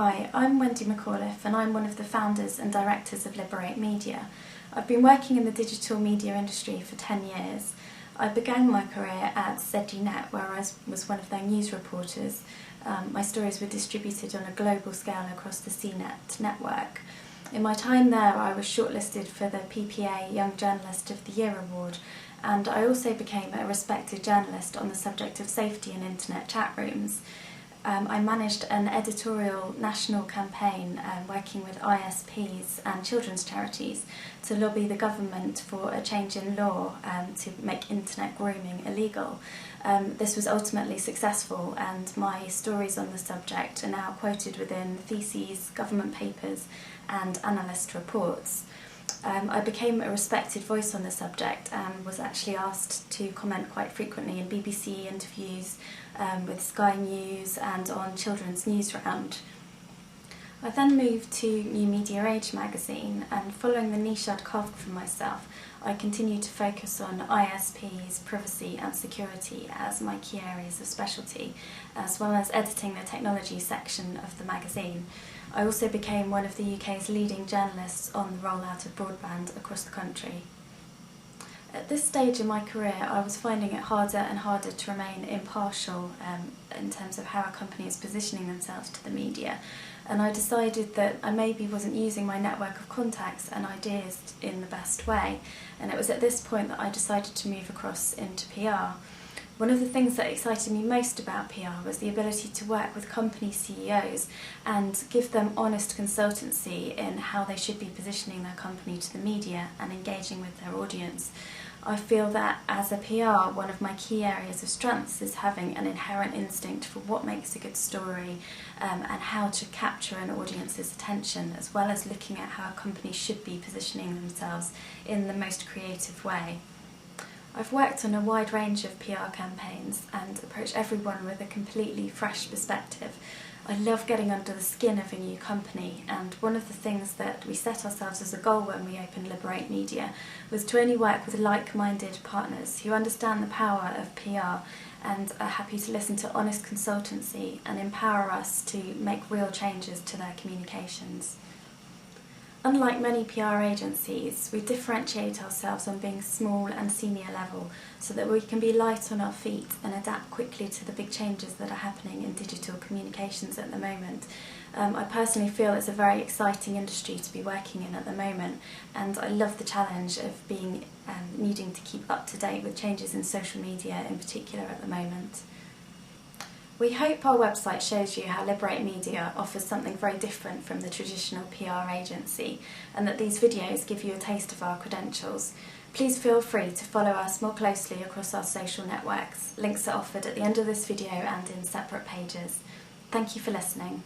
Hi, I'm Wendy McAuliffe and I'm one of the founders and directors of Liberate Media. I've been working in the digital media industry for 10 years. I began my career at ZDNet, where I was one of their news reporters. My stories were distributed on a global scale across the CNET network. In my time there, I was shortlisted for the PPA Young Journalist of the Year award, and I also became a respected journalist on the subject of safety in internet chat rooms. I managed an editorial national campaign working with ISPs and children's charities to lobby the government for a change in law to make internet grooming illegal. This was ultimately successful, and my stories on the subject are now quoted within theses, government papers and analyst reports. I became a respected voice on the subject and was actually asked to comment quite frequently in BBC interviews, with Sky News and on Children's News Round. I then moved to New Media Age magazine, and following the niche I'd carved for myself, I continued to focus on ISPs, privacy and security as my key areas of specialty, as well as editing the technology section of the magazine. I also became one of the UK's leading journalists on the rollout of broadband across the country. At this stage in my career, I was finding it harder and harder to remain impartial in terms of how a company is positioning themselves to the media, and I decided that I maybe wasn't using my network of contacts and ideas in the best way, and it was at this point that I decided to move across into PR. One of the things that excited me most about PR was the ability to work with company CEOs and give them honest consultancy in how they should be positioning their company to the media and engaging with their audience. I feel that as a PR, one of my key areas of strengths is having an inherent instinct for what makes a good story and how to capture an audience's attention, as well as looking at how a company should be positioning themselves in the most creative way. I've worked on a wide range of PR campaigns and approach everyone with a completely fresh perspective. I love getting under the skin of a new company, and one of the things that we set ourselves as a goal when we opened Liberate Media was to only work with like-minded partners who understand the power of PR and are happy to listen to honest consultancy and empower us to make real changes to their communications. Unlike many PR agencies, we differentiate ourselves on being small and senior level so that we can be light on our feet and adapt quickly to the big changes that are happening in digital communications at the moment. I personally feel it's a very exciting industry to be working in at the moment, and I love the challenge of needing to keep up to date with changes in social media in particular at the moment. We hope our website shows you how Liberate Media offers something very different from the traditional PR agency, and that these videos give you a taste of our credentials. Please feel free to follow us more closely across our social networks. Links are offered at the end of this video and in separate pages. Thank you for listening.